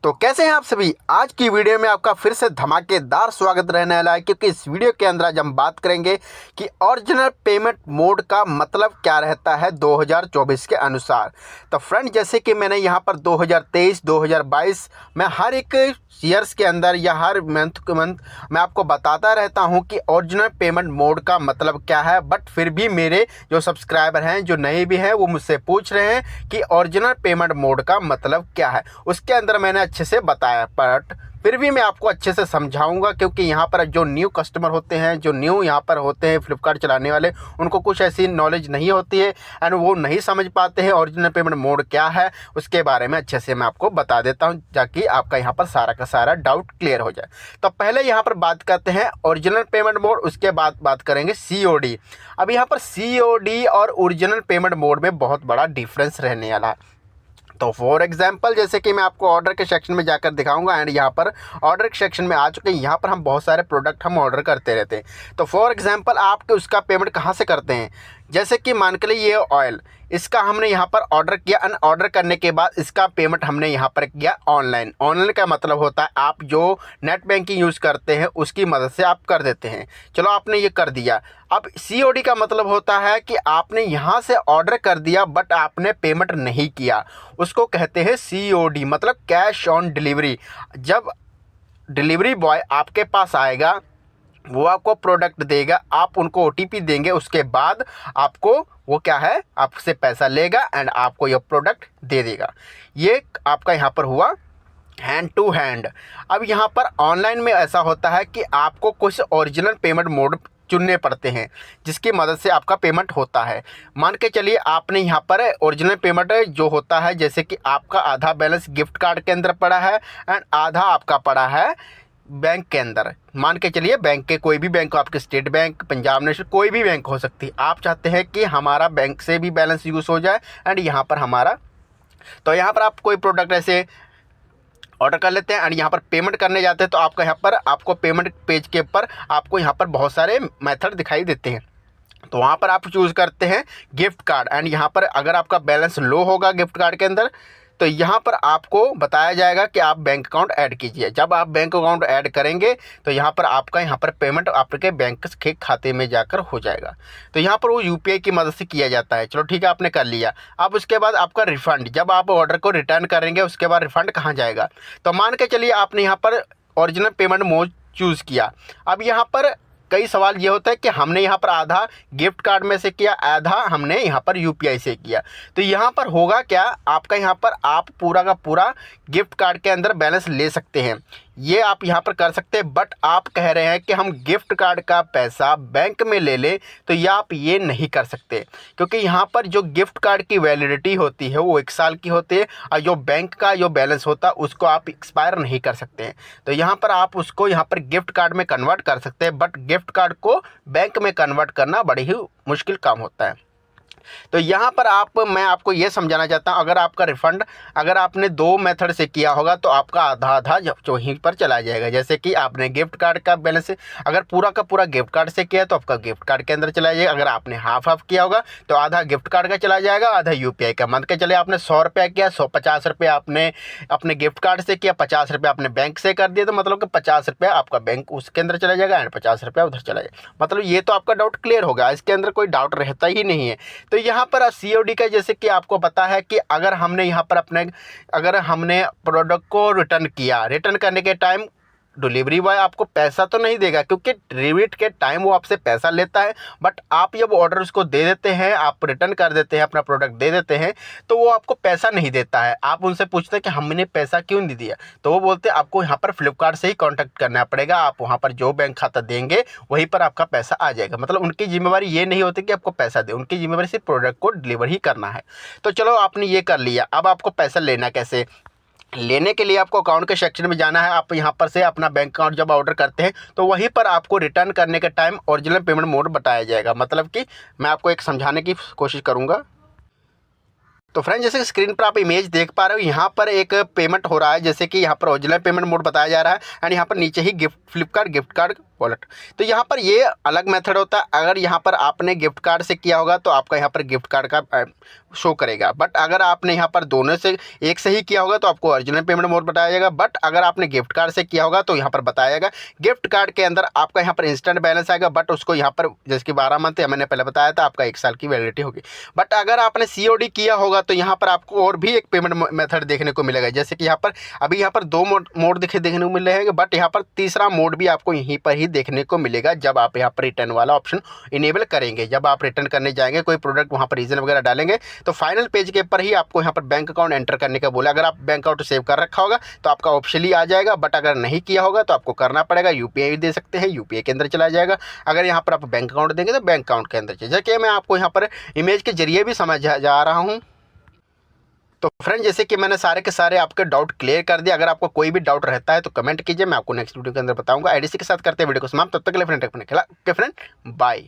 तो कैसे हैं आप सभी। आज की वीडियो में आपका फिर से धमाकेदार स्वागत रहने वाला है, क्योंकि इस वीडियो के अंदर आज हम बात करेंगे कि ओरिजिनल पेमेंट मोड का मतलब क्या रहता है 2024 के अनुसार। तो फ्रेंड, जैसे कि मैंने यहाँ पर 2023, 2022 में हर एक ईयर्स के अंदर या हर मंथ मैं आपको बताता रहता हूँ कि ओरिजिनल पेमेंट मोड का मतलब क्या है। बट फिर भी मेरे जो सब्सक्राइबर हैं, जो नए भी हैं, वो मुझसे पूछ रहे हैं कि ओरिजिनल पेमेंट मोड का मतलब क्या है। उसके अंदर मैंने अच्छे से बताया, बट फिर भी मैं आपको अच्छे से समझाऊंगा, क्योंकि यहाँ पर जो न्यू कस्टमर होते हैं, जो न्यू यहाँ पर होते हैं फ्लिपकार्ट चलाने वाले, उनको कुछ ऐसी नॉलेज नहीं होती है एंड वो नहीं समझ पाते हैं ओरिजिनल पेमेंट मोड क्या है। उसके बारे में अच्छे से मैं आपको बता देता हूँ, ताकि आपका यहाँ पर सारा का सारा डाउट क्लियर हो जाए। तो पहले यहाँ पर बात करते हैं ओरिजिनल पेमेंट मोड, उसके बाद बात करेंगे COD। अब यहाँ पर COD और ओरिजिनल पेमेंट मोड में बहुत बड़ा डिफरेंस रहने वाला है। तो फॉर एग्जांपल, जैसे कि मैं आपको ऑर्डर के सेक्शन में जाकर दिखाऊंगा एंड यहाँ पर ऑर्डर के सेक्शन में आ चुके हैं। यहाँ पर हम बहुत सारे प्रोडक्ट हम ऑर्डर करते रहते हैं। तो फॉर एग्जांपल, आपके उसका पेमेंट कहाँ से करते हैं। जैसे कि मान के लिए ये ऑयल, इसका हमने यहाँ पर ऑर्डर किया एंड ऑर्डर करने के बाद इसका पेमेंट हमने यहाँ पर किया ऑनलाइन। ऑनलाइन का मतलब होता है आप जो नेट बैंकिंग यूज़ करते हैं उसकी मदद से आप कर देते हैं। चलो, आपने ये कर दिया। अब COD का मतलब होता है कि आपने यहाँ से ऑर्डर कर दिया बट आपने पेमेंट नहीं किया, उसको कहते हैं COD, मतलब कैश ऑन डिलीवरी। जब डिलीवरी बॉय आपके पास आएगा, वो आपको प्रोडक्ट देगा, आप उनको OTP देंगे, उसके बाद आपको वो क्या है, आपसे पैसा लेगा एंड आपको ये प्रोडक्ट दे देगा। ये आपका यहाँ पर हुआ हैंड टू हैंड। अब यहाँ पर ऑनलाइन में ऐसा होता है कि आपको कुछ ओरिजिनल पेमेंट मोड चुनने पड़ते हैं, जिसकी मदद से आपका पेमेंट होता है। मान के चलिए आपने यहाँ पर ओरिजिनल पेमेंट जो होता है, जैसे कि आपका आधा बैलेंस गिफ्ट कार्ड के अंदर पड़ा है एंड आधा आपका पड़ा है बैंक के अंदर। मान के चलिए बैंक के, कोई भी बैंक हो, आपके स्टेट बैंक, पंजाब नेशनल, कोई भी बैंक हो सकती है। आप चाहते हैं कि हमारा बैंक से भी बैलेंस यूज़ हो जाए एंड यहाँ पर हमारा, तो यहाँ पर आप कोई प्रोडक्ट ऐसे ऑर्डर कर लेते हैं एंड यहाँ पर पेमेंट करने जाते हैं। तो आपका यहाँ पर आपको पेमेंट पेज के ऊपर आपको यहाँ पर बहुत सारे मेथड दिखाई देते हैं। तो वहाँ पर आप चूज़ करते हैं गिफ्ट कार्ड एंड यहाँ पर अगर आपका बैलेंस लो होगा गिफ्ट कार्ड के अंदर, तो यहाँ पर आपको बताया जाएगा कि आप बैंक अकाउंट ऐड कीजिए। जब आप बैंक अकाउंट ऐड करेंगे तो यहाँ पर आपका यहाँ पर पेमेंट आपके बैंक के खाते में जाकर हो जाएगा। तो यहाँ पर वो UPI की मदद से किया जाता है। चलो ठीक है, आपने कर लिया। अब उसके बाद आपका रिफ़ंड, जब आप ऑर्डर को रिटर्न करेंगे उसके बाद रिफ़ंड कहाँ जाएगा। तो मान के चलिए आपने यहाँ पर ओरिजिनल पेमेंट मोड चूज़ किया। अब यहाँ पर कई सवाल ये होता है कि हमने यहाँ पर आधा गिफ्ट कार्ड में से किया, आधा हमने यहाँ पर UPI से किया। तो यहाँ पर होगा क्या, आपका यहाँ पर आप पूरा का पूरा गिफ्ट कार्ड के अंदर बैलेंस ले सकते हैं, ये आप यहाँ पर कर सकते हैं। बट आप कह रहे हैं कि हम गिफ्ट कार्ड का पैसा बैंक में ले लें, तो ये आप ये नहीं कर सकते, क्योंकि यहाँ पर जो गिफ्ट कार्ड की वैलिडिटी होती है वो 1 साल की होती है और जो बैंक का जो बैलेंस होता है उसको आप एक्सपायर नहीं कर सकते हैं। तो यहाँ पर आप उसको यहाँ पर गिफ्ट कार्ड में कन्वर्ट कर सकते हैं, बट गिफ्ट कार्ड को बैंक में कन्वर्ट करना बड़ी ही मुश्किल काम होता है। तो यहाँ पर मैं आपको ये समझाना चाहता हूँ, अगर आपका रिफ़ंड अगर आपने 2 मेथड से किया होगा तो आपका आधा आधा जो वहीं पर चला जाएगा। जैसे कि आपने गिफ्ट कार्ड का बैलेंस अगर पूरा का पूरा गिफ्ट कार्ड से किया तो आपका गिफ्ट कार्ड के अंदर चला जाएगा। अगर आपने हाफ किया होगा तो आधा गिफ्ट कार्ड का चला जाएगा, आधा UPI का। मान के चले आपने 100 रुपया किया, 150 रुपये आपने अपने गिफ्ट कार्ड से किया, 50 रुपये आपने बैंक से कर दिया, तो मतलब कि 50 रुपया आपका बैंक उसके अंदर चला जाएगा एंड 50 रुपया उधर चला जाएगा। मतलब ये तो आपका डाउट क्लियर होगा, इसके अंदर कोई डाउट रहता ही नहीं है। तो यहाँ पर COD का, जैसे कि आपको पता है कि अगर हमने यहाँ पर अगर हमने प्रोडक्ट को रिटर्न किया, रिटर्न करने के टाइम डिलीवरी बॉय आपको पैसा तो नहीं देगा, क्योंकि डिलीवरी के टाइम वो आपसे पैसा लेता है। बट आप जब ऑर्डर उसको दे देते हैं, आप रिटर्न कर देते हैं, अपना प्रोडक्ट दे देते हैं, तो वो आपको पैसा नहीं देता है। आप उनसे पूछते हैं कि हमने पैसा क्यों नहीं दिया, तो वो बोलते हैं आपको यहाँ पर फ्लिपकार्ट से ही कॉन्टैक्ट करना पड़ेगा, आप वहाँ पर जो बैंक खाता देंगे वहीं पर आपका पैसा आ जाएगा। मतलब उनकी जिम्मेवारी ये नहीं होती कि आपको पैसा दे, उनकी जिम्मेवारी सिर्फ प्रोडक्ट को डिलीवर ही करना है। तो चलो, आपने ये कर लिया। अब आपको पैसा लेना कैसे, लेने के लिए आपको अकाउंट के सेक्शन में जाना है। आप यहाँ पर से अपना बैंक अकाउंट जब ऑर्डर करते हैं तो वहीं पर आपको रिटर्न करने के टाइम ओरिजिनल पेमेंट मोड बताया जाएगा। मतलब कि मैं आपको एक समझाने की कोशिश करूँगा। तो फ्रेंड, जैसे स्क्रीन पर आप इमेज देख पा रहे हो, यहाँ पर एक पेमेंट हो रहा है, जैसे कि यहाँ पर ओरिजिनल पेमेंट मोड बताया जा रहा है एंड यहाँ पर नीचे ही फ्लिपकार्ट गिफ्ट कार्ड वॉलेट। तो यहाँ पर ये अलग मेथड होता है। अगर यहाँ पर आपने गिफ्ट कार्ड से किया होगा तो आपका यहाँ पर गिफ्ट कार्ड का शो करेगा, बट अगर आपने यहाँ पर दोनों से एक से ही किया होगा तो आपको ओरिजिनल पेमेंट मोड बताया जाएगा। बट अगर आपने गिफ्ट कार्ड से किया होगा तो यहाँ पर बताया जाएगा गिफ्ट कार्ड के अंदर आपका यहाँ पर इंस्टेंट बैलेंस आएगा, बट उसको यहाँ पर जैसे कि 12 मंथ मैंने पहले बताया था आपका 1 साल की वैलिडिटी होगी। बट अगर आपने COD किया होगा तो यहाँ पर आपको और भी एक पेमेंट मेथड देखने को मिलेगा, जैसे कि यहाँ पर अभी यहाँ पर 2 मोड देखने को मिल रहे हैं, बट यहाँ पर तीसरा मोड भी आपको यहीं पर ही देखने को मिलेगा जब आप यहाँ पर रिटर्न वाला ऑप्शन इनेबल करेंगे। जब आप रिटर्न करने जाएंगे कोई प्रोडक्ट वहाँ पर रीजन वगैरह डालेंगे तो फाइनल पेज के ऊपर ही आपको यहाँ पर बैंक अकाउंट एंटर करने का बोला। अगर आप बैंक अकाउंट सेव कर रखा होगा तो आपका ऑप्शनली आ जाएगा, बट अगर नहीं किया होगा तो आपको करना पड़ेगा। UPI दे सकते हैं, UPI के अंदर चला जाएगा। अगर यहाँ पर आप बैंक अकाउंट देंगे तो बैंक अकाउंट के अंदर, जैसे कि मैं आपको यहाँ पर इमेज के जरिए भी समझ जा रहा हूँ। तो फ्रेंड जैसे कि मैंने सारे के सारे आपके डाउट क्लियर कर दिया। अगर आपको कोई भी डाउट रहता है तो कमेंट कीजिए, मैं आपको नेक्स्ट वीडियो के अंदर बताऊंगा। IDC के साथ करते हैं वीडियो को समाप्त। तब तक के लिए फ्रेंड बाय।